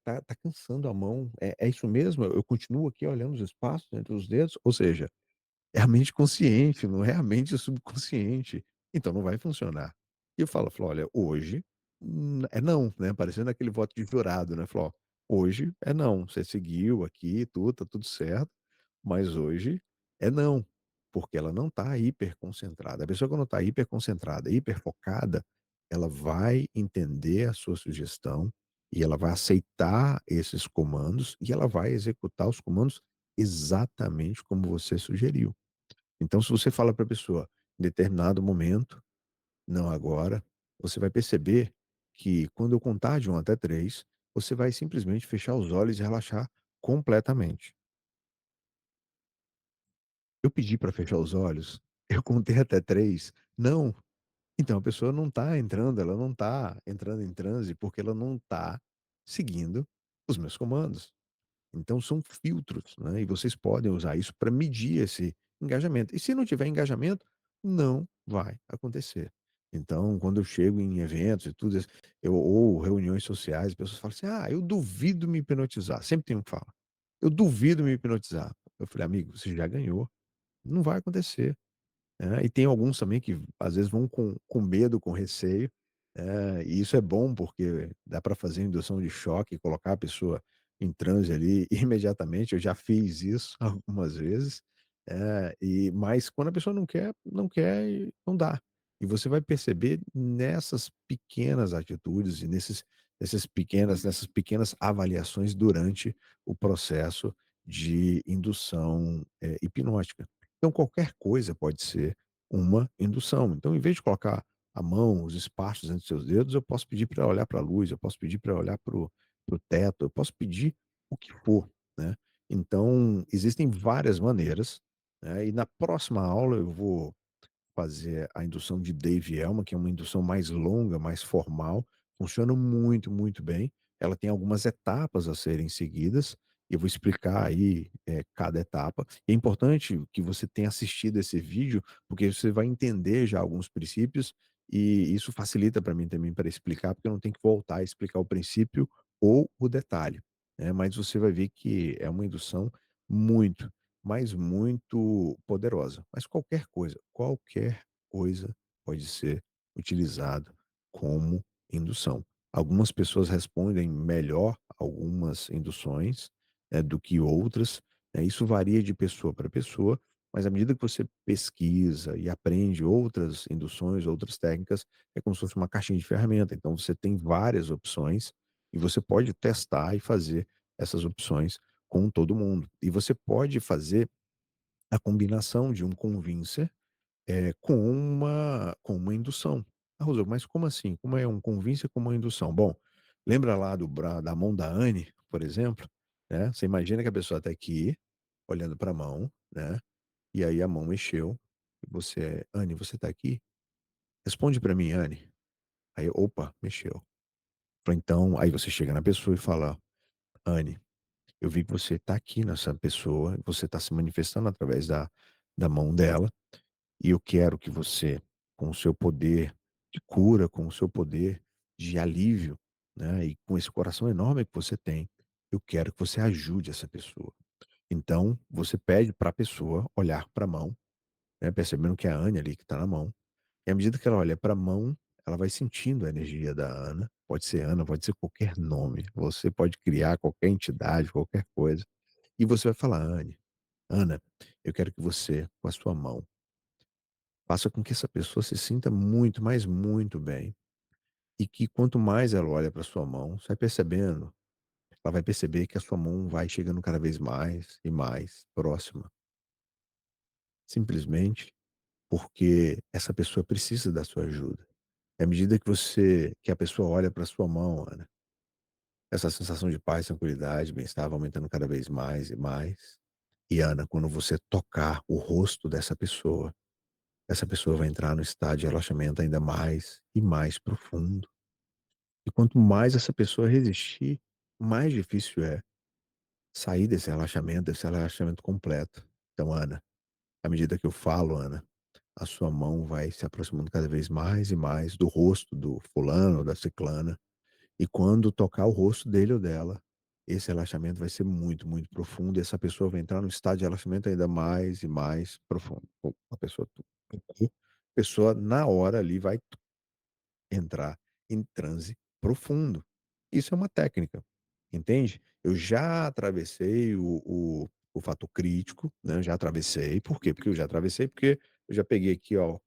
tá cansando a mão, é isso mesmo? Eu continuo aqui olhando os espaços entre os dedos?" Ou seja, é a mente consciente, não é a mente subconsciente. Então não vai funcionar. E eu falo: "Olha, hoje, é não", né, parecendo aquele voto de jurado, né, falou: "Ó, hoje é não, você seguiu aqui tudo, tá tudo certo, mas hoje é não", porque ela não está hiperconcentrada. A pessoa quando está hiperconcentrada, hiperfocada, ela vai entender a sua sugestão e ela vai aceitar esses comandos e ela vai executar os comandos exatamente como você sugeriu. Então, se você fala para a pessoa, em determinado momento, não agora, você vai perceber que quando eu contar de 1 até 3, você vai simplesmente fechar os olhos e relaxar completamente. Eu pedi para fechar os olhos, eu contei até 3, não. Então a pessoa não está entrando, ela não está entrando em transe, porque ela não está seguindo os meus comandos. Então são filtros, né, e vocês podem usar isso para medir esse engajamento. E se não tiver engajamento, não vai acontecer. Então, quando eu chego em eventos e tudo isso, ou reuniões sociais, as pessoas falam assim: "Ah, eu duvido me hipnotizar", sempre tem um que fala: "Eu duvido me hipnotizar". Eu falei: "Amigo, você já ganhou, não vai acontecer". E tem alguns também que às vezes vão com medo, com receio, e isso é bom porque dá para fazer indução de choque, colocar a pessoa em transe ali imediatamente, eu já fiz isso algumas vezes, mas quando a pessoa não quer, não quer e não dá. E você vai perceber nessas pequenas atitudes e nessas pequenas avaliações durante o processo de indução, hipnótica. Então qualquer coisa pode ser uma indução. Então, em vez de colocar a mão, os espaços entre os seus dedos, eu posso pedir para olhar para a luz, eu posso pedir para olhar para o teto, eu posso pedir o que for, né. Então, existem várias maneiras, né, e na próxima aula eu vou fazer a indução de Dave Elman, que é uma indução mais longa, mais formal, funciona muito, muito bem. Ela tem algumas etapas a serem seguidas, e eu vou explicar aí, cada etapa. É importante que você tenha assistido esse vídeo, porque você vai entender já alguns princípios, e isso facilita para mim também para explicar, porque eu não tenho que voltar a explicar o princípio ou o detalhe, né. Mas você vai ver que é uma indução muito, mas muito poderosa. Mas qualquer coisa pode ser utilizado como indução. Algumas pessoas respondem melhor a algumas induções, do que outras, isso varia de pessoa para pessoa, mas à medida que você pesquisa e aprende outras induções, outras técnicas, é como se fosse uma caixinha de ferramenta, então você tem várias opções e você pode testar e fazer essas opções com todo mundo. E você pode fazer a combinação de um convincer, com uma indução. "Ah, Rosângela, mas como assim? Como é um convincer com uma indução?" Bom, lembra lá da mão da Anne, por exemplo, né, você imagina que a pessoa está aqui, olhando para a mão, né, e aí a mão mexeu, e você: "Anne, você está aqui? Responde para mim, Anne." Aí: "Opa, mexeu." Falei: "Então", aí você chega na pessoa e fala: "Anne, eu vi que você está aqui nessa pessoa, você está se manifestando através da mão dela, e eu quero que você, com o seu poder de cura, com o seu poder de alívio, né, e com esse coração enorme que você tem, eu quero que você ajude essa pessoa." Então, você pede para a pessoa olhar para a mão, né, percebendo que é a Anne ali que está na mão, e à medida que ela olha para a mão, ela vai sentindo a energia da Ana, pode ser qualquer nome, você pode criar qualquer entidade, qualquer coisa, e você vai falar: Ana, eu quero que você, com a sua mão, faça com que essa pessoa se sinta muito, mas muito bem. E que quanto mais ela olha para sua mão, você vai percebendo, ela vai perceber que a sua mão vai chegando cada vez mais e mais próxima. Simplesmente porque essa pessoa precisa da sua ajuda. À medida que a pessoa olha para sua mão, Ana, essa sensação de paz, tranquilidade, bem-estar vai aumentando cada vez mais e mais. E Ana, quando você tocar o rosto dessa pessoa, essa pessoa vai entrar no estado de relaxamento ainda mais e mais profundo. E quanto mais essa pessoa resistir, mais difícil é sair desse relaxamento completo. Então, Ana, à medida que eu falo, Ana, a sua mão vai se aproximando cada vez mais e mais do rosto do fulano ou da ciclana. E quando tocar o rosto dele ou dela, esse relaxamento vai ser muito, muito profundo e essa pessoa vai entrar num estado de relaxamento ainda mais e mais profundo. Pum, a pessoa tocou, a pessoa na hora ali vai entrar em transe profundo. Isso é uma técnica, entende? Eu já atravessei o fator crítico, né, já atravessei. Por quê? Porque eu já atravessei, porque eu já peguei aqui, ó,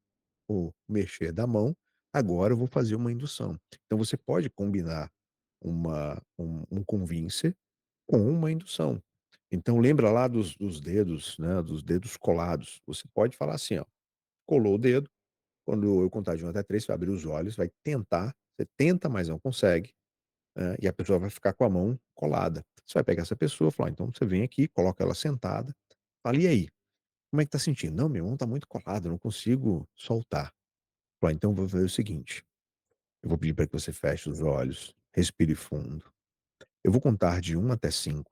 o mexer da mão, agora eu vou fazer uma indução. Então você pode combinar um convincer com uma indução. Então lembra lá dos dedos, né, dos dedos colados. Você pode falar assim, ó, colou o dedo, quando eu contar de 1 até 3, você vai abrir os olhos, vai tentar, você tenta, mas não consegue, e a pessoa vai ficar com a mão colada. Você vai pegar essa pessoa e falar: "Então você vem aqui", coloca ela sentada, fala: "E aí, como é que tá sentindo?". "Não, minha mão tá muito colada, eu não consigo soltar". Fala: "Então vou fazer o seguinte, eu vou pedir para que você feche os olhos, respire fundo. Eu vou contar de 1 até 5,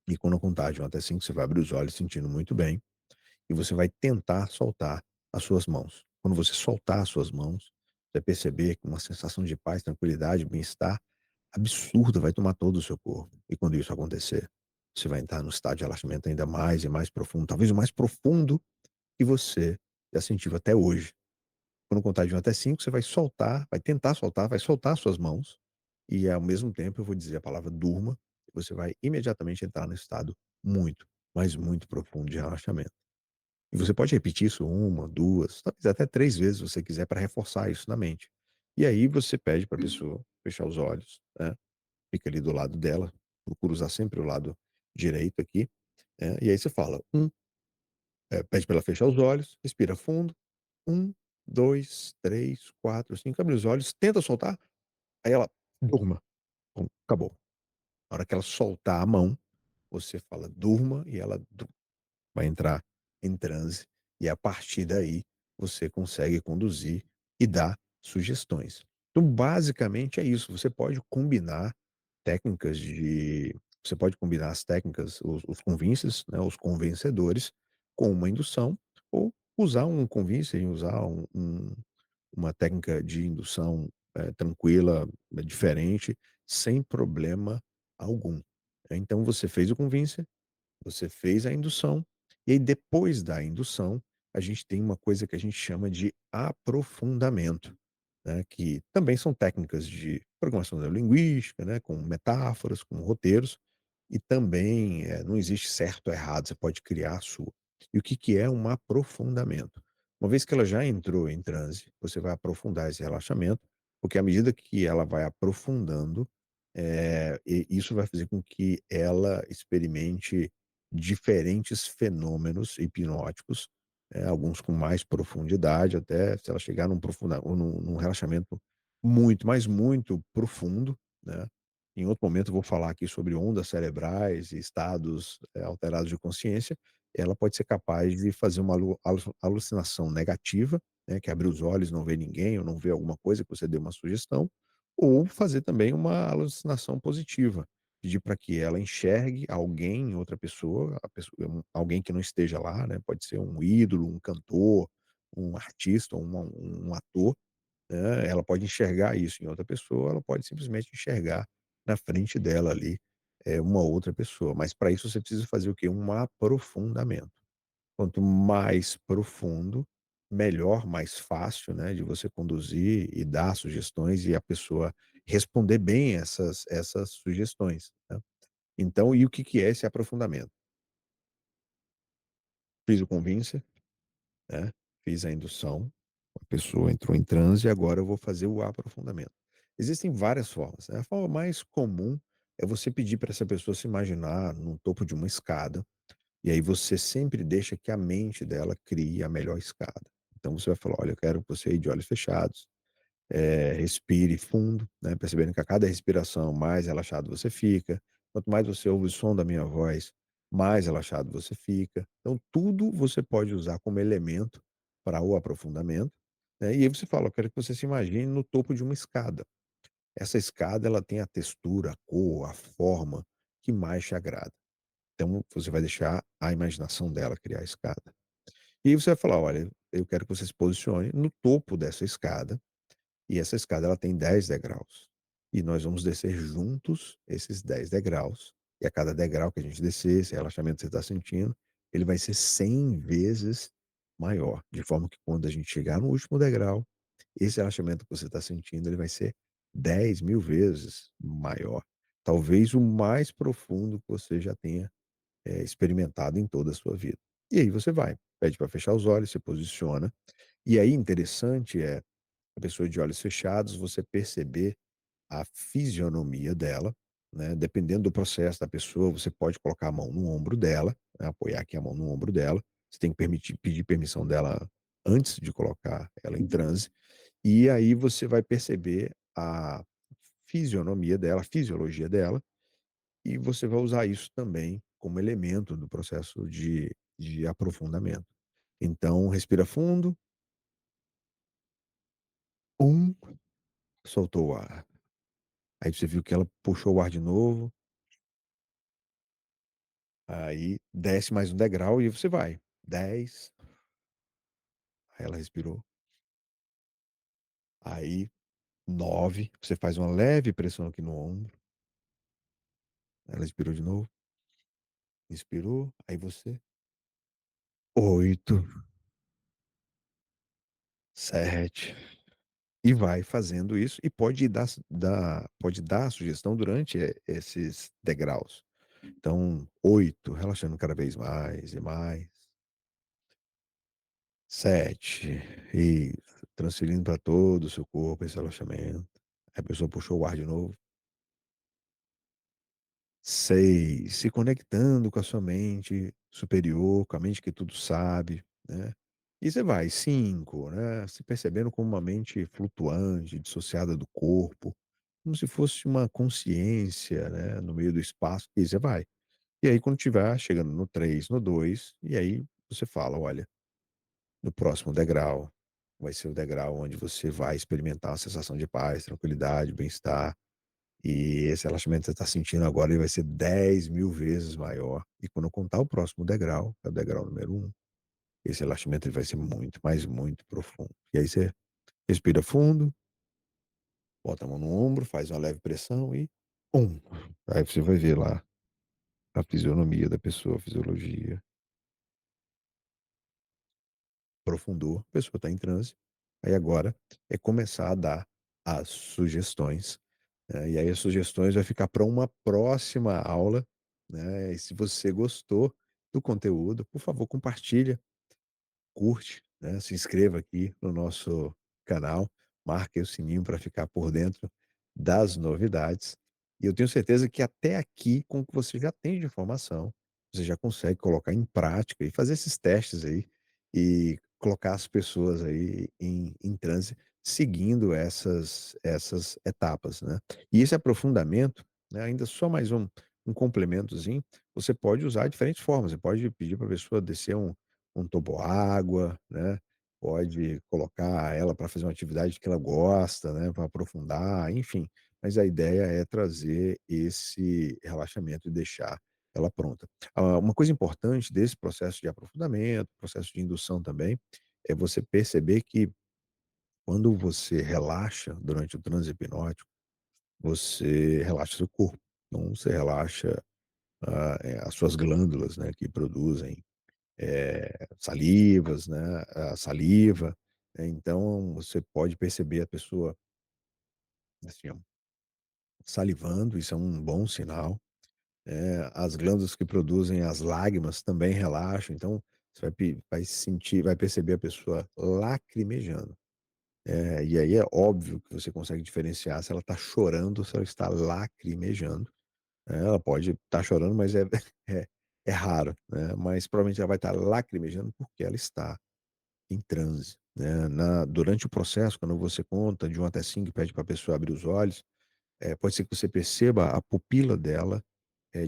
e quando eu contar de 1 até 5, você vai abrir os olhos sentindo muito bem, e você vai tentar soltar as suas mãos. Quando você soltar as suas mãos, você vai perceber que uma sensação de paz, tranquilidade, bem-estar absurda vai tomar todo o seu corpo. E quando isso acontecer, você vai entrar no estado de relaxamento ainda mais e mais profundo, talvez o mais profundo que você já sentiu até hoje. Quando contar de 1 até 5, você vai soltar, vai tentar soltar, vai soltar as suas mãos, e ao mesmo tempo eu vou dizer a palavra durma, e você vai imediatamente entrar no estado muito, mas muito profundo de relaxamento. E você pode repetir isso uma, 2, talvez até 3 vezes, se você quiser, para reforçar isso na mente. E aí você pede para a pessoa fechar os olhos, né, fica ali do lado dela, procura usar sempre o lado direito aqui, e aí você fala: pede para ela fechar os olhos, respira fundo, 1, 2, 3, 4, 5, abre os olhos, tenta soltar, aí ela: "Durma", pronto, acabou. Na hora que ela soltar a mão, você fala: "Durma", e ela vai entrar em transe, e a partir daí você consegue conduzir e dar sugestões. Então, basicamente é isso, você pode combinar as técnicas, os convinces, né, os convencedores, com uma indução, ou usar um convincer, usar uma técnica de indução, tranquila, diferente, sem problema algum. Então você fez o convincer, você fez a indução, e aí depois da indução, a gente tem uma coisa que a gente chama de aprofundamento, né, que também são técnicas de programação neurolinguística, né, com metáforas, com roteiros, e também, não existe certo ou errado, você pode criar a sua. E o que que é um aprofundamento? Uma vez que ela já entrou em transe, você vai aprofundar esse relaxamento, porque à medida que ela vai aprofundando, e isso vai fazer com que ela experimente diferentes fenômenos hipnóticos, alguns com mais profundidade, até se ela chegar ou num relaxamento muito, mas muito profundo, né. Em outro momento eu vou falar aqui sobre ondas cerebrais e estados, alterados de consciência. Ela pode ser capaz de fazer uma alucinação negativa, né, que é abrir os olhos, não ver ninguém ou não ver alguma coisa que você deu uma sugestão, ou fazer também uma alucinação positiva, pedir para que ela enxergue alguém, outra pessoa, alguém que não esteja lá, né, pode ser um ídolo, um cantor, um artista, um ator, né, ela pode enxergar isso em outra pessoa, ela pode simplesmente enxergar na frente dela ali, uma outra pessoa, mas para isso você precisa fazer o quê? Um aprofundamento. Quanto mais profundo, melhor, mais fácil, né, de você conduzir e dar sugestões e a pessoa responder bem essas sugestões, né. Então, e o que que é esse aprofundamento? Fiz o convincer, né, fiz a indução, a pessoa entrou em transe e agora eu vou fazer o aprofundamento. Existem várias formas, né, a forma mais comum é você pedir para essa pessoa se imaginar no topo de uma escada, E aí você sempre deixa que a mente dela crie a melhor escada. Então você vai falar: "Olha, eu quero que você aí de olhos fechados, respire fundo, né, percebendo que a cada respiração mais relaxado você fica. Quanto mais você ouve o som da minha voz, mais relaxado você fica". Então tudo você pode usar como elemento para o aprofundamento, né, e aí você fala: "Eu quero que você se imagine no topo de uma escada". Essa escada ela tem a textura, a cor, a forma que mais te agrada. Então você vai deixar a imaginação dela criar a escada. E aí você vai falar: "Olha, eu quero que você se posicione no topo dessa escada, e essa escada ela tem 10 degraus. E nós vamos descer juntos esses 10 degraus, e a cada degrau que a gente descer, esse relaxamento que você está sentindo, ele vai ser 100 vezes maior, de forma que quando a gente chegar no último degrau, esse relaxamento que você está sentindo, ele vai ser 10.000 vezes maior. Talvez o mais profundo que você já tenha, experimentado em toda a sua vida". E aí você vai, pede para fechar os olhos, se posiciona, e aí interessante é, a pessoa de olhos fechados, você perceber a fisionomia dela, né, dependendo do processo da pessoa, você pode colocar a mão no ombro dela, né, apoiar aqui a mão no ombro dela, você tem que pedir permissão dela antes de colocar ela em transe, e aí você vai perceber a fisionomia dela, a fisiologia dela, e você vai usar isso também como elemento do processo de aprofundamento. Então respira fundo, um, soltou o ar. Aí você viu que ela puxou o ar de novo, aí desce mais um degrau e você vai. 10, aí ela respirou. Aí 9, você faz uma leve pressão aqui no ombro, ela expirou de novo, inspirou, aí você 8, 7, e vai fazendo isso e pode dar a sugestão durante, esses degraus. Então 8, relaxando cada vez mais e mais. 7, isso, transferindo para todo o seu corpo esse relaxamento. Aí a pessoa puxou o ar de novo. 6, se conectando com a sua mente superior, com a mente que tudo sabe, né. E você vai. 5, né, se percebendo como uma mente flutuante, dissociada do corpo, como se fosse uma consciência, né, no meio do espaço, e você vai. E aí quando tiver chegando no 3, no 2, e aí você fala: "Olha, no próximo degrau, vai ser o degrau onde você vai experimentar uma sensação de paz, tranquilidade, bem-estar, e esse relaxamento que você está sentindo agora, ele vai ser 10.000 vezes maior. E quando eu contar o próximo degrau, que é o degrau número 1, esse relaxamento ele vai ser muito, mas muito profundo". E aí você respira fundo, bota a mão no ombro, faz uma leve pressão e pum. Aí você vai ver lá a fisionomia da pessoa, a fisiologia, aprofundou, a pessoa está em transe. Aí agora é começar a dar as sugestões, e aí as sugestões vai ficar para uma próxima aula, né, e se você gostou do conteúdo, por favor compartilha, curte, né, se inscreva aqui no nosso canal, marque o sininho para ficar por dentro das novidades. E eu tenho certeza que até aqui, com o que você já tem de informação, você já consegue colocar em prática e fazer esses testes aí, e colocar as pessoas aí em transe, seguindo essas etapas, né. E esse aprofundamento, né, ainda só mais um complementozinho, você pode usar de diferentes formas, você pode pedir para a pessoa descer um toboágua, né, pode colocar ela para fazer uma atividade que ela gosta, né, para aprofundar, enfim. Mas a ideia é trazer esse relaxamento e deixar ela pronta. Uma coisa importante desse processo de aprofundamento, processo de indução também, é você perceber que quando você relaxa durante o transe hipnótico, você relaxa seu corpo. Então você relaxa, as suas glândulas, né, que produzem salivas, né, a saliva, então você pode perceber a pessoa, assim, ó, salivando, isso é um bom sinal, as glândulas que produzem as lágrimas também relaxam, então você vai sentir, vai perceber a pessoa lacrimejando. E aí é óbvio que você consegue diferenciar se ela está chorando ou se ela está lacrimejando, ela pode estar chorando, mas é é raro, né, mas provavelmente ela vai estar lacrimejando, porque ela está em transe, né. Durante o processo, quando você conta de 1 até 5 e pede para a pessoa abrir os olhos, pode ser que você perceba a pupila dela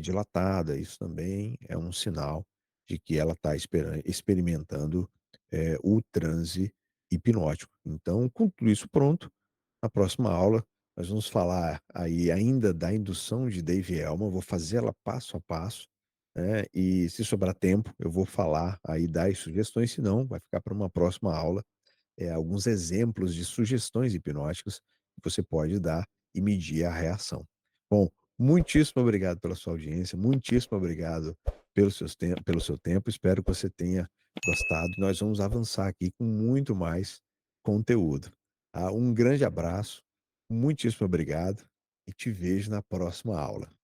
dilatada. Isso também é um sinal de que ela está experimentando, o transe hipnótico. Então, com tudo isso pronto, na próxima aula nós vamos falar aí ainda da indução de Dave Elman, vou fazer ela passo a passo, né, e se sobrar tempo eu vou falar aí das sugestões, se não vai ficar para uma próxima aula, alguns exemplos de sugestões hipnóticas que você pode dar e medir a reação. Bom, muitíssimo obrigado pela sua audiência, muitíssimo obrigado pelo seu tempo, espero que você tenha gostado. Nós vamos avançar aqui com muito mais conteúdo, tá? Um grande abraço, muitíssimo obrigado e te vejo na próxima aula.